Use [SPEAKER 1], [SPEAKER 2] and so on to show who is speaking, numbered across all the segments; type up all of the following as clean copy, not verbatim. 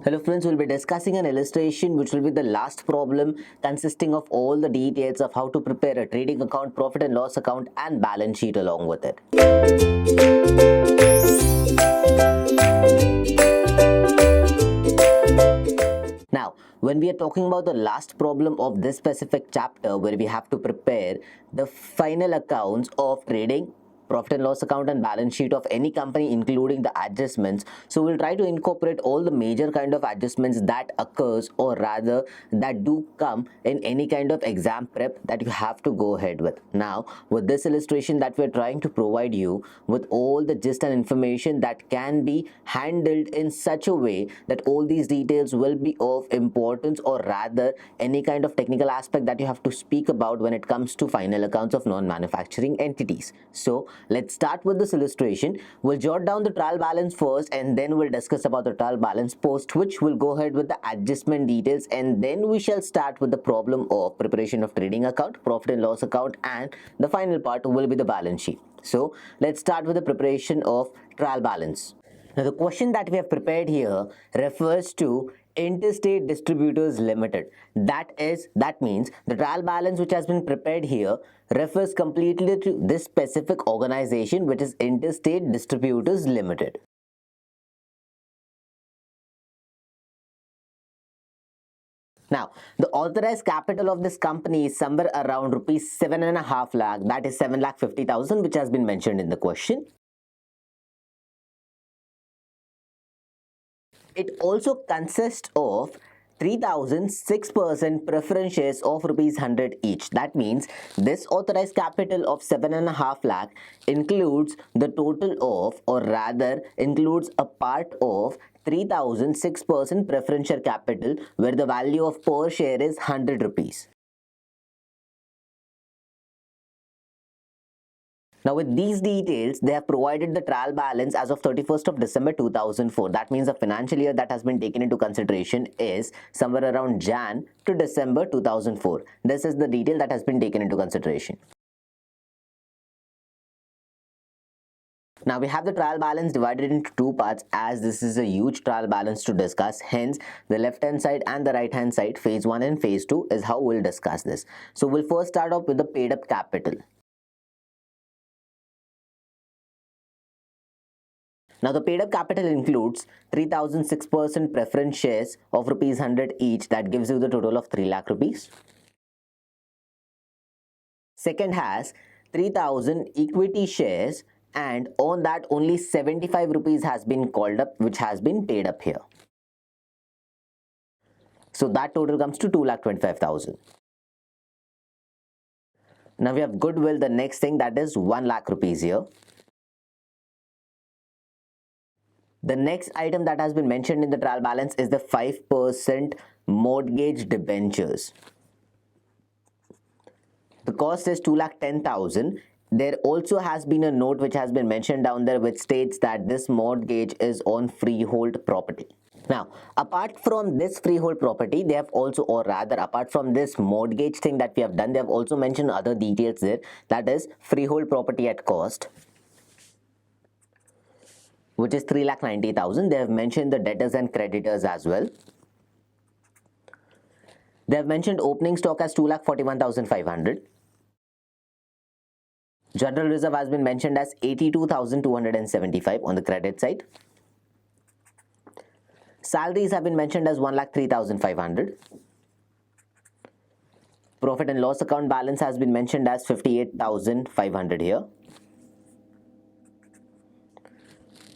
[SPEAKER 1] Hello friends, we'll be discussing an illustration which will be the last problem consisting of all the details of how to prepare a trading account, profit and loss account and balance sheet along with it. Now, when we are talking about the last problem of this specific chapter where we have to prepare the final accounts of trading, profit and loss account and balance sheet of any company including the adjustments, so we'll try to incorporate all the major kind of adjustments that occurs or rather that do come in any kind of exam prep that you have to go ahead with. Now with this illustration that we're trying to provide you with all the gist and information that can be handled in such a way that all these details will be of importance or rather any kind of technical aspect that you have to speak about when it comes to final accounts of non-manufacturing entities. So let's start with this illustration. We'll jot down the trial balance first and then we'll discuss about the trial balance post, which will go ahead with the adjustment details, and then we shall start with the problem of preparation of trading account, profit and loss account, and the final part will be the balance sheet. So let's start with the preparation of trial balance. Now the question that we have prepared here refers to Interstate Distributors Limited. That means the trial balance which has been prepared here refers completely to this specific organization, which is Interstate Distributors Limited. Now, the authorized capital of this company is somewhere around rupees 7.5 lakh, that is 7,50,000, which has been mentioned in the question. It also consists of 3,006% preference shares of rupees 100 each. That means this authorized capital of 7.5 lakh includes the total of, or rather includes a part of 3,006% preference share capital, where the value of per share is 100 rupees. Now with these details, they have provided the trial balance as of 31st of December 2004. That means the financial year that has been taken into consideration is somewhere around Jan to December 2004. This is the detail that has been taken into consideration. Now we have the trial balance divided into two parts, as this is a huge trial balance to discuss. Hence, the left hand side and the right hand side, phase 1 and phase 2, is how we'll discuss this. So we'll first start off with the paid up capital. Now the paid up capital includes 3,006% preference shares of rupees 100 each. That gives you the total of 3 lakh rupees. Second has 3,000 equity shares, and on that only 75 rupees has been called up, which has been paid up here. So that total comes to 2,25,000. Now we have goodwill, the next thing, that is 1 lakh rupees here. The next item that has been mentioned in the trial balance is the 5% mortgage debentures. The cost is 2,10,000. There also has been a note which has been mentioned down there which states that this mortgage is on freehold property. Now, apart from this freehold property, they have also, or rather apart from this mortgage thing that we have done, they have also mentioned other details there, that is freehold property at cost, which is 3,90,000. They have mentioned the debtors and creditors as well. They have mentioned opening stock as 2,41,500. General reserve has been mentioned as 82,275 on the credit side. Salaries have been mentioned as 1,03,500. Profit and loss account balance has been mentioned as 58,500 here.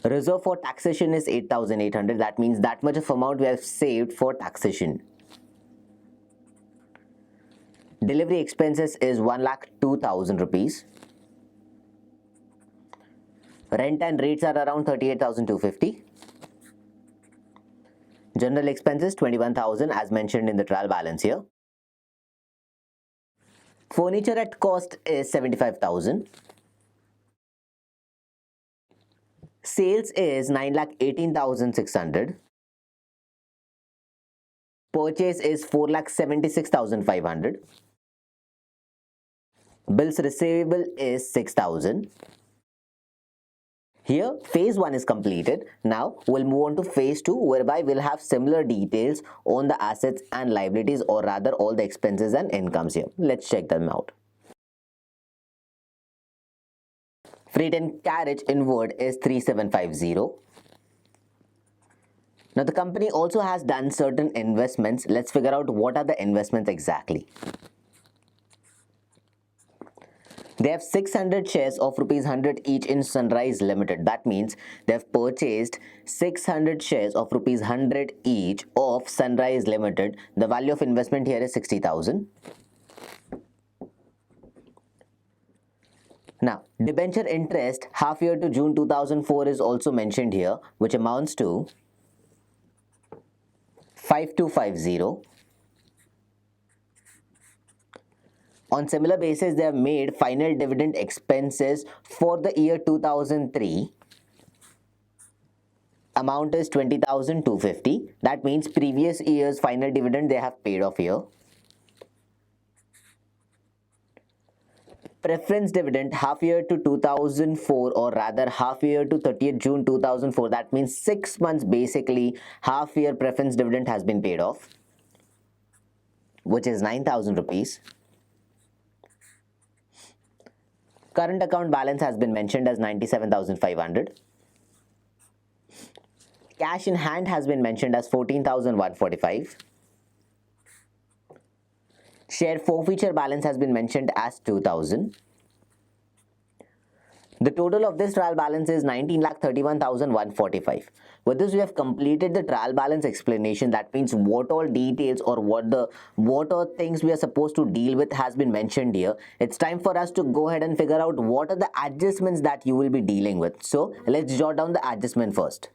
[SPEAKER 1] Reserve for taxation is 8,800. That means that much of amount we have saved for taxation. Delivery expenses is 1,02,000 rupees. Rent and rates are around 38,250. General expenses 21,000 as mentioned in the trial balance here. Furniture at cost is 75,000. Sales is 9,18,600. Purchase is 4,76,500. Bills receivable is 6,000. Here, phase 1 is completed. Now, we'll move on to phase 2, whereby we'll have similar details on the assets and liabilities, or rather all the expenses and incomes here. Let's check them out. Freight and carriage inward is 3750. Now, the company also has done certain investments. Let's figure out what are the investments exactly. They have 600 shares of rupees 100 each in Sunrise Limited. That means they have purchased 600 shares of rupees 100 each of Sunrise Limited. The value of investment here is 60,000. Now, debenture interest half year to June 2004 is also mentioned here, which amounts to 5250. On similar basis, they have made final dividend expenses for the year 2003. Amount is 20,250. That means previous year's final dividend they have paid off here. Preference dividend half year to 2004, or rather half year to 30th June 2004. That means 6 months basically half year preference dividend has been paid off, which is 9,000 rupees. Current account balance has been mentioned as 97,500. Cash in hand has been mentioned as 14,145. Share forfeiture balance has been mentioned as 2,000. The total of this trial balance is 19,31,145. With this, we have completed the trial balance explanation. That means what all details or what all things we are supposed to deal with has been mentioned here. It's time for us to go ahead and figure out what are the adjustments that you will be dealing with. So let's jot down the adjustment first.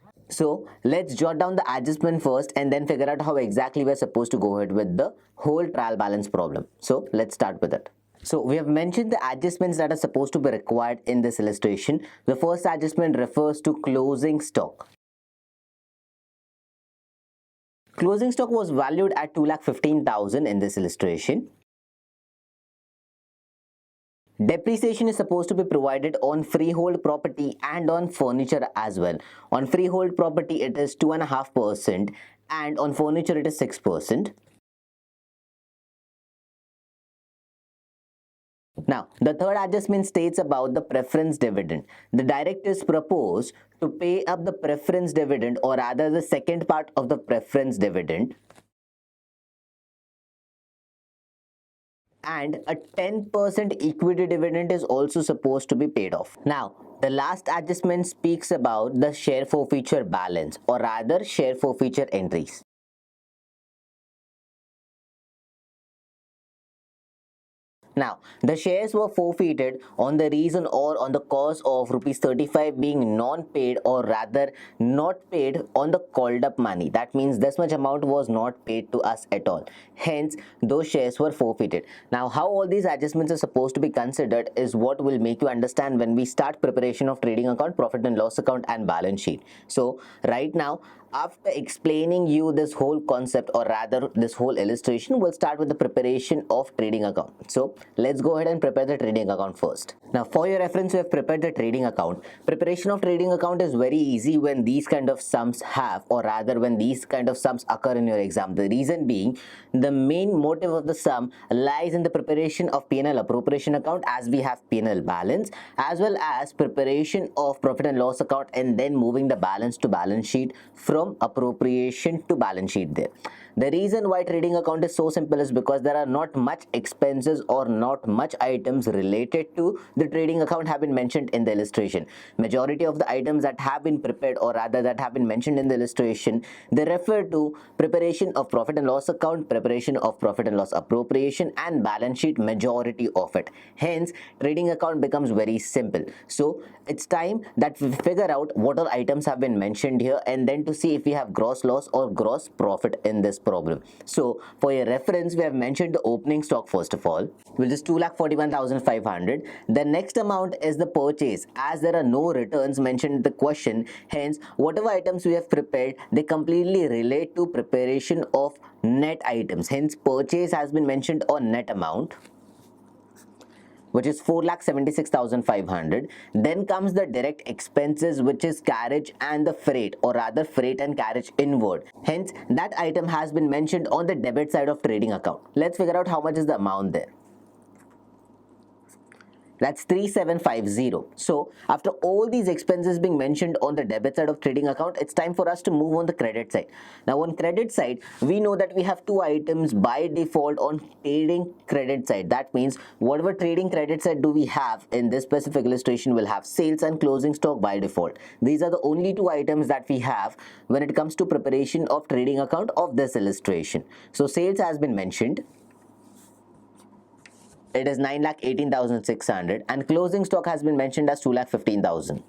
[SPEAKER 1] And then figure out how exactly we're supposed to go ahead with the whole trial balance problem. So let's start with it. So we have mentioned the adjustments that are supposed to be required in this illustration. The first adjustment refers to closing stock. Closing stock was valued at 2,15,000 in this illustration. Depreciation is supposed to be provided on freehold property and on furniture as well. On freehold property it is 2.5% and on furniture it is 6%. Now, the third adjustment states about the preference dividend. The directors propose to pay up the preference dividend, or rather the second part of the preference dividend, and a 10% equity dividend is also supposed to be paid off. Now, the last adjustment speaks about the share forfeiture balance, or rather share forfeiture entries. Now, the shares were forfeited on the reason or on the cause of rupees 35 being non-paid, or rather not paid on the called up money. That means this much amount was not paid to us at all. Hence, those shares were forfeited. Now, how all these adjustments are supposed to be considered is what will make you understand when we start preparation of trading account, profit and loss account and balance sheet. So, right now, after explaining you this whole concept, or rather this whole illustration, we'll start with the preparation of trading account. So let's go ahead and prepare the trading account first. Now, for your reference, we have prepared the trading account. Preparation of trading account is very easy when these kind of sums have, or rather when these kind of sums occur in your exam. The reason being, the main motive of the sum lies in the preparation of P&L appropriation account, as we have P&L balance, as well as preparation of profit and loss account, and then moving the balance to balance sheet from appropriation to balance sheet there. The reason why trading account is so simple is because there are not much expenses or not much items related to the trading account have been mentioned in the illustration. Majority of the items that have been prepared, or rather that have been mentioned in the illustration, they refer to preparation of profit and loss account, preparation of profit and loss appropriation and balance sheet, majority of it. Hence, trading account becomes very simple. So it's time that we figure out what all items have been mentioned here, and then to see if we have gross loss or gross profit in this problem. So for your reference, we have mentioned the opening stock first of all, which is 2,41,500. The next amount is the purchase, as there are no returns mentioned in the question. Hence, whatever items we have prepared, they completely relate to preparation of net items. Hence, purchase has been mentioned on net amount. which is 4,76,500. Then comes the direct expenses, which is carriage and the freight, or rather freight and carriage inward. Hence, that item has been mentioned on the debit side of trading account. Let's figure out how much is the amount there. That's 3750. So after all these expenses being mentioned on the debit side of trading account, it's time for us to move on the credit side. Now on credit side, we know that we have two items by default on trading credit side. That means whatever trading credit side do we have in this specific illustration will have sales and closing stock by default. These are the only two items that we have when it comes to preparation of trading account of this illustration. So sales has been mentioned. It is 9,18,600, and closing stock has been mentioned as 2,15,000.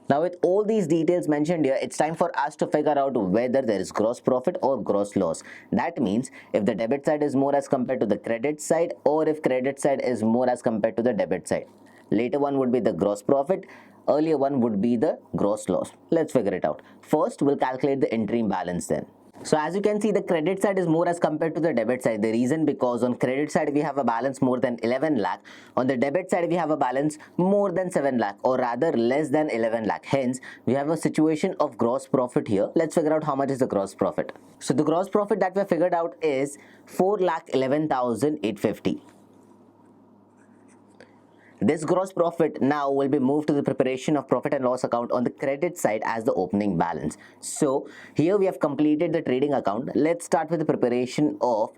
[SPEAKER 1] Now with all these details mentioned here, it's time for us to figure out whether there is gross profit or gross loss. That means if the debit side is more as compared to the credit side, or if credit side is more as compared to the debit side. Later one would be the gross profit, earlier one would be the gross loss. Let's figure it out. First, we'll calculate the interim balance then. So as you can see, the credit side is more as compared to the debit side. The reason because on credit side we have a balance more than 11 lakh. On the debit side we have a balance more than 7 lakh, or rather less than 11 lakh. Hence, we have a situation of gross profit here. Let's figure out how much is the gross profit. So the gross profit that we have figured out is 4,11,850. This gross profit now will be moved to the preparation of profit and loss account on the credit side as the opening balance. So here we have completed the trading account. Let's start with the preparation of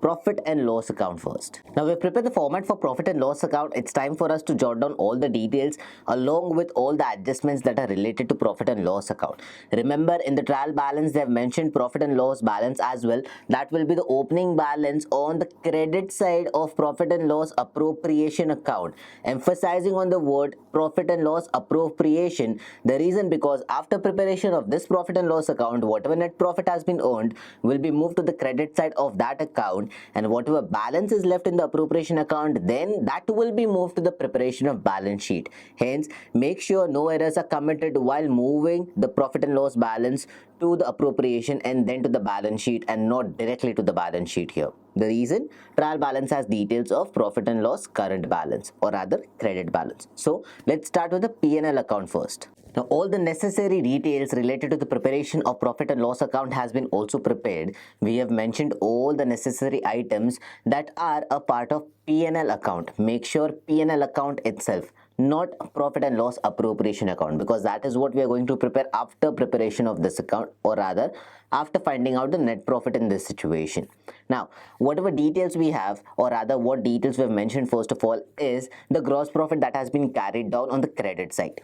[SPEAKER 1] profit and loss account first. Now we've prepared the format for profit and loss account. It's time for us to jot down all the details along with all the adjustments that are related to profit and loss account. Remember, in the trial balance they have mentioned profit and loss balance as well. That will be the opening balance on the credit side of profit and loss appropriation account, emphasizing on the word profit and loss appropriation. The reason because after preparation of this profit and loss account, whatever net profit has been earned will be moved to the credit side of that account, and whatever balance is left in the appropriation account, then that will be moved to the preparation of balance sheet. Hence, make sure no errors are committed while moving the profit and loss balance to the appropriation and then to the balance sheet, and not directly to the balance sheet here. The reason, trial balance has details of profit and loss current balance, or rather credit balance. So let's start with the P&L account first. Now all the necessary details related to the preparation of profit and loss account has been also prepared. We have mentioned all the necessary items that are a part of P&L account. Make sure P&L account itself, not profit and loss appropriation account, because that is what we are going to prepare after preparation of this account, or rather after finding out the net profit in this situation. Now whatever details we have, or rather what details we have mentioned first of all, is the gross profit that has been carried down on the credit side.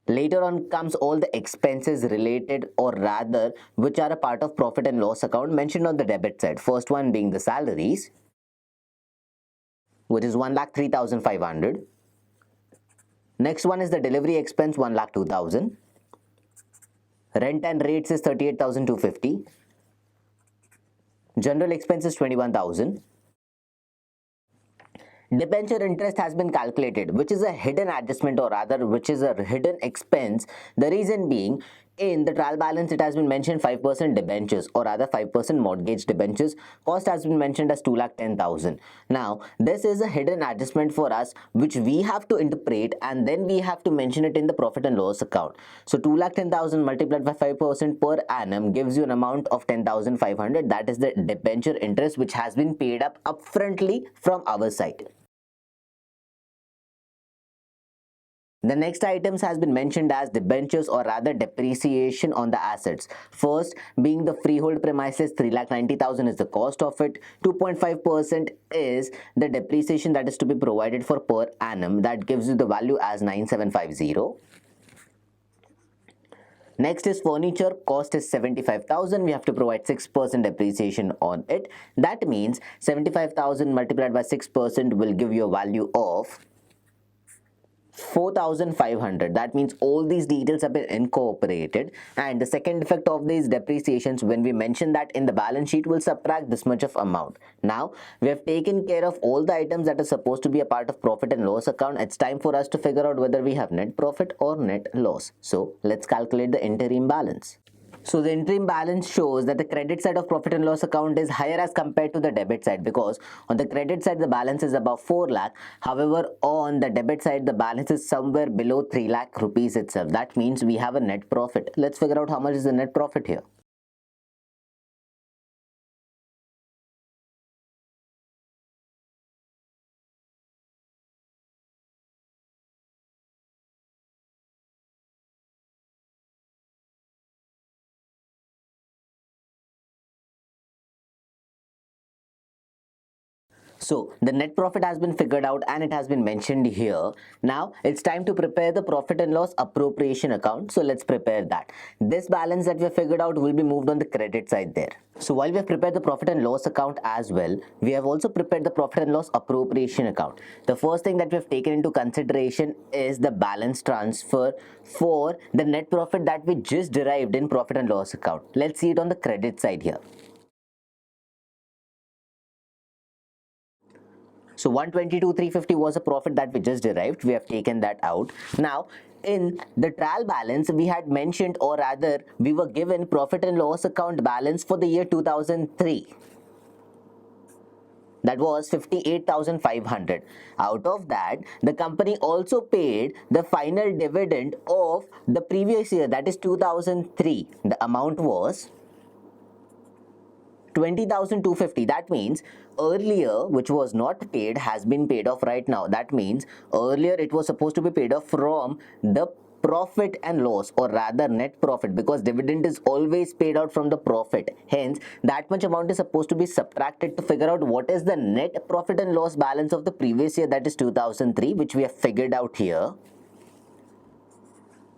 [SPEAKER 1] Later on comes all the expenses related, or rather which are a part of profit and loss account, mentioned on the debit side. First one being the salaries, which is 1,03,500. Next one is the delivery expense, 1,02,000. Rent and rates is 38,250. General expenses 21,000. Debenture interest has been calculated, which is a hidden adjustment, or rather which is a hidden expense. The reason being, in the trial balance it has been mentioned 5% debentures, or rather 5% mortgage debentures. Cost has been mentioned as 2,10,000. Now this is a hidden adjustment for us, which we have to interpret and then we have to mention it in the profit and loss account. So 2,10,000 multiplied by 5% per annum gives you an amount of 10,500. That is the debenture interest which has been paid up upfrontly from our side. The next items has been mentioned as debentures, or rather depreciation on the assets. First being the freehold premises, 3,90,000 is the cost of it. 2.5% is the depreciation that is to be provided for per annum. That gives you the value as 9,750. Next is furniture. Cost is 75,000. We have to provide 6% depreciation on it. That means 75,000 multiplied by 6% will give you a value of 4,500. That means all these details have been incorporated, and the second effect of these depreciations, when we mention that in the balance sheet, will subtract this much of amount. Now we have taken care of all the items that are supposed to be a part of profit and loss account. It's time for us to figure out whether we have net profit or net loss. So let's calculate the interim balance. So the interim balance shows that the credit side of profit and loss account is higher as compared to the debit side, because on the credit side the balance is above 4 lakh. However, on the debit side the balance is somewhere below 3 lakh rupees itself. That means we have a net profit. Let's figure out how much is the net profit here. So the net profit has been figured out and it has been mentioned here. Now it's time to prepare the profit and loss appropriation account. So let's prepare that. This balance that we have figured out will be moved on the credit side there. So while we have prepared the profit and loss account as well, we have also prepared the profit and loss appropriation account. The first thing that we have taken into consideration is the balance transfer for the net profit that we just derived in profit and loss account. Let's see it on the credit side here. So 122,350 was a profit that we just derived. We have taken that out. Now, in the trial balance, we had mentioned, or rather, we were given profit and loss account balance for the year 2003. That was 58,500. Out of that, the company also paid the final dividend of the previous year, that is 2003. The amount was 20,250. That means earlier, which was not paid, has been paid off right now. That means earlier it was supposed to be paid off from the profit and loss, or rather net profit, because dividend is always paid out from the profit. Hence, that much amount is supposed to be subtracted to figure out what is the net profit and loss balance of the previous year, that is 2003, which we have figured out here.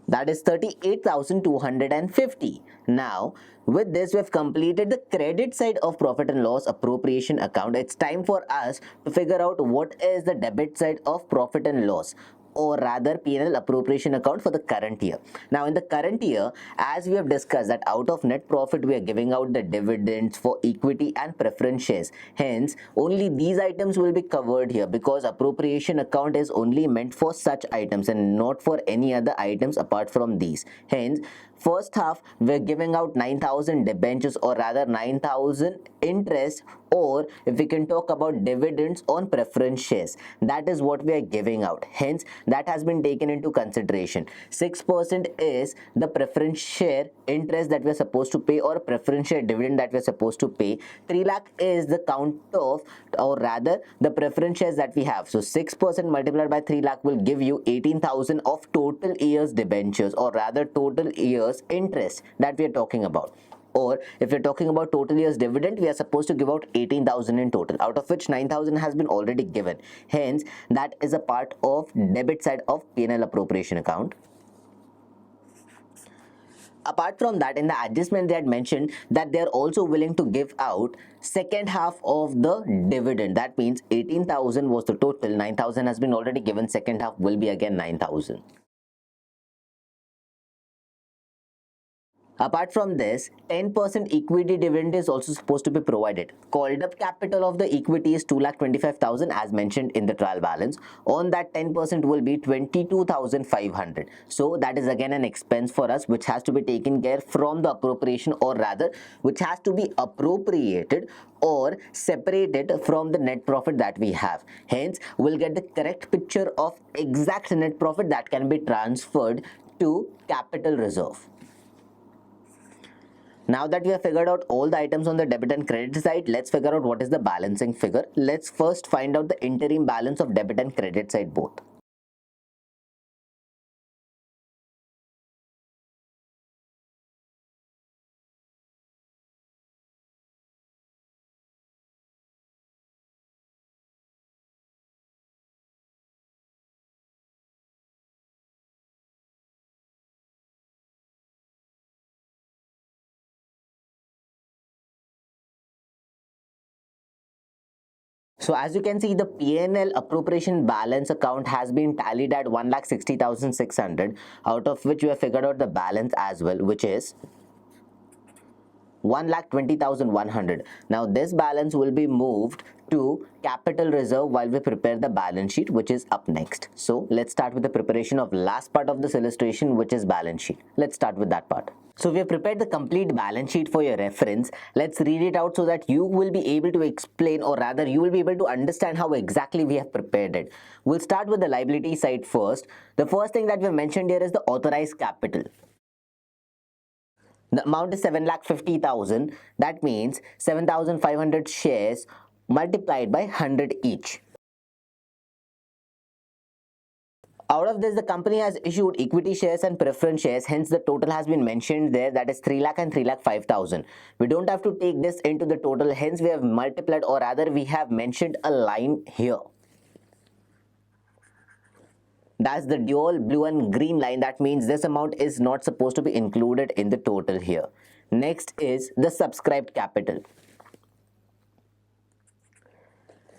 [SPEAKER 1] That is 38,250. Now, with this, we have completed the credit side of profit and loss appropriation account. It's time for us to figure out what is the debit side of profit and loss, or rather P&L appropriation account for the current year. Now in the current year, as we have discussed, that out of net profit we are giving out the dividends for equity and preference shares. Hence only these items will be covered here, because appropriation account is only meant for such items and not for any other items apart from these. Hence first half we're giving out 9,000 debentures, or rather 9,000 interest, or if we can talk about dividends on preference shares, that is what we are giving out. Hence that has been taken into consideration. 6% is the preference share interest that we're supposed to pay, or preference share dividend that we're supposed to pay. 3 lakh is the count of, or rather the preference shares that we have. So 6% multiplied by 3 lakh will give you 18,000 of total years debentures, or rather total years interest that we are talking about. Or if you're talking about total year's dividend, we are supposed to give out 18,000 in total, out of which 9,000 has been already given. Hence that is a part of debit side of P&L appropriation account. Apart from that, in the adjustment they had mentioned that they are also willing to give out second half of the dividend. That means 18,000 was the total, 9,000 has been already given, second half will be again 9,000. Apart from this, 10% equity dividend is also supposed to be provided. Called up capital of the equity is 2,25,000 as mentioned in the trial balance. On that, 10% will be 22,500. So that is again an expense for us, which has to be taken care from the appropriation, or rather which has to be appropriated or separated from the net profit that we have. Hence we'll get the correct picture of exact net profit that can be transferred to capital reserve. Now that we have figured out all the items on the debit and credit side, let's figure out what is the balancing figure. Let's first find out the interim balance of debit and credit side both. So as you can see, the P&L appropriation balance account has been tallied at 1,60,600, out of which we have figured out the balance as well, which is 1,20,100. Now this balance will be moved to capital reserve while we prepare the balance sheet, which is up next. So let's start with the preparation of last part of this illustration, which is balance sheet. Let's start with that part. So we have prepared the complete balance sheet for your reference. Let's read it out so that you will be able to explain, or rather you will be able to understand how exactly we have prepared it. We'll start with the liability side first. The first thing that we have mentioned here is the authorized capital. The amount is 7,50,000. That means 7,500 shares multiplied by 100 each. Out of this, the company has issued equity shares and preference shares, hence the total has been mentioned there, that is 3 lakh and 3,05,000. We don't have to take this into the total, hence we have multiplied, or rather we have mentioned a line here. That's the dual blue and green line. That means this amount is not supposed to be included in the total here. Next is the subscribed capital.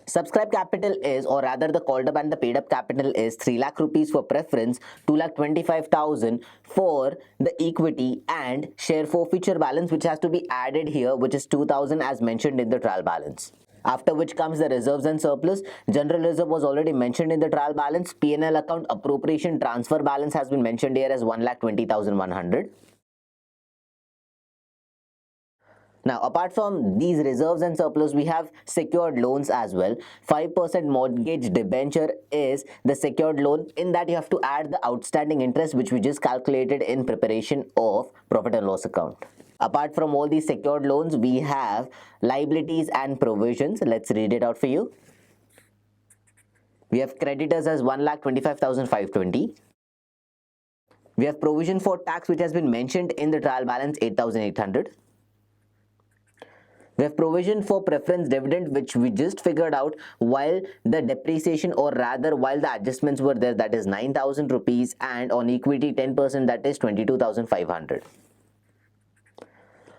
[SPEAKER 1] Subscribed capital is, or rather the called up and the paid up capital is 3 lakh rupees for preference, 2,25,000 for the equity, and share forfeiture balance which has to be added here, which is 2,000 as mentioned in the trial balance. After which comes the reserves and surplus. General reserve was already mentioned in the trial balance. P&L account appropriation transfer balance has been mentioned here as 1,20,100. Now, apart from these reserves and surplus, we have secured loans as well. 5% mortgage debenture is the secured loan. In that, you have to add the outstanding interest, which we just calculated in preparation of profit and loss account. Apart from all these secured loans, we have liabilities and provisions. Let's read it out for you. We have creditors as 1,25,520. We have provision for tax, which has been mentioned in the trial balance, 8,800. We have provision for preference dividend, which we just figured out while the depreciation, or rather while the adjustments were there, that is 9,000 rupees, and on equity 10%, that is 22,500.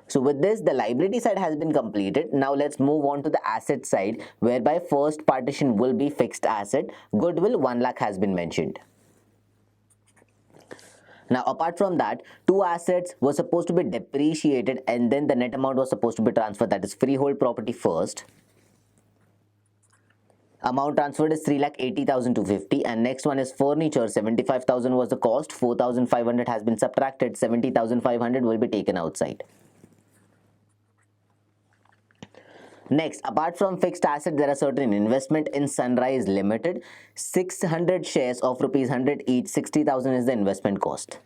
[SPEAKER 1] So with this, the liability side has been completed. Now let's move on to the asset side, whereby first partition will be fixed asset. Goodwill 1 lakh has been mentioned. Now, apart from that, two assets were supposed to be depreciated and then the net amount was supposed to be transferred, that is freehold property first. Amount transferred is 3,80,250, and next one is furniture. 75,000 was the cost, 4,500 has been subtracted, 70,500 will be taken outside. Next, apart from fixed asset, there are certain investment in Sunrise Limited. 600 shares of rupees 100 each, 60,000 is the investment cost.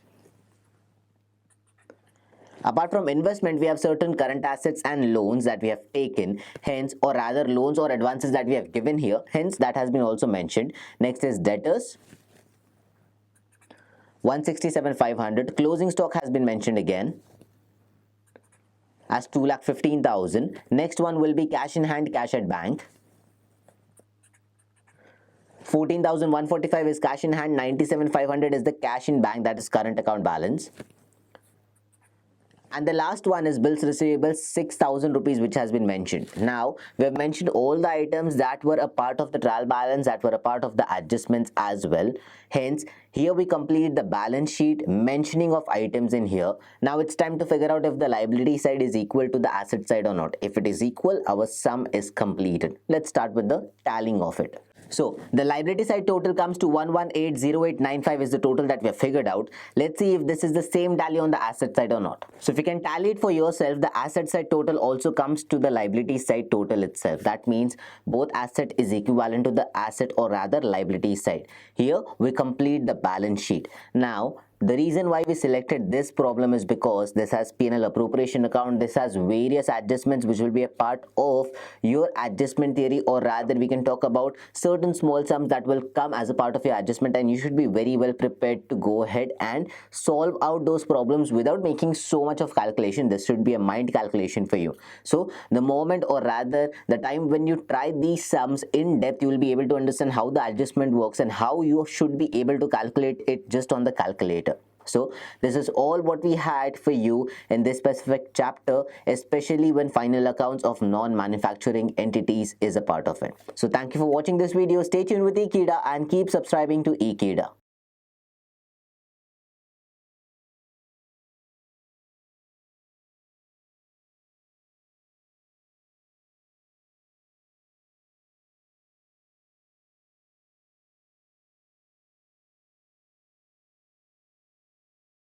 [SPEAKER 1] Apart from investment, we have certain current assets and loans that we have taken, hence, or rather loans or advances that we have given here, hence that has been also mentioned. Next is debtors, 167,500. Closing stock has been mentioned again as 2,15,000. Next one will be cash in hand, cash at bank. 14,145 is cash in hand, 97,500 is the cash in bank, that is current account balance. And the last one is bills receivable, 6,000 rupees, which has been mentioned. Now, we have mentioned all the items that were a part of the trial balance, that were a part of the adjustments as well. Hence, here we complete the balance sheet mentioning of items in here. Now, it's time to figure out if the liability side is equal to the asset side or not. If it is equal, our sum is completed. Let's start with the tallying of it. So the liability side total comes to 1180895 is the total that we have figured out. Let's see if this is the same tally on the asset side or not. So if you can tally it for yourself, the asset side total also comes to the liability side total itself. That means both asset is equivalent to the asset, or rather liability side. Here we complete the balance sheet. Now, the reason why we selected this problem is because this has P&L appropriation account. This has various adjustments which will be a part of your adjustment theory, or rather we can talk about certain small sums that will come as a part of your adjustment, and you should be very well prepared to go ahead and solve out those problems without making so much of calculation. This should be a mind calculation for you. So the moment, or rather the time when you try these sums in depth, you will be able to understand how the adjustment works and how you should be able to calculate it just on the calculator. So this is all what we had for you in this specific chapter, especially when final accounts of non-manufacturing entities is a part of it. So thank you for watching this video. Stay tuned with Ekeeda and keep subscribing to Ekeeda.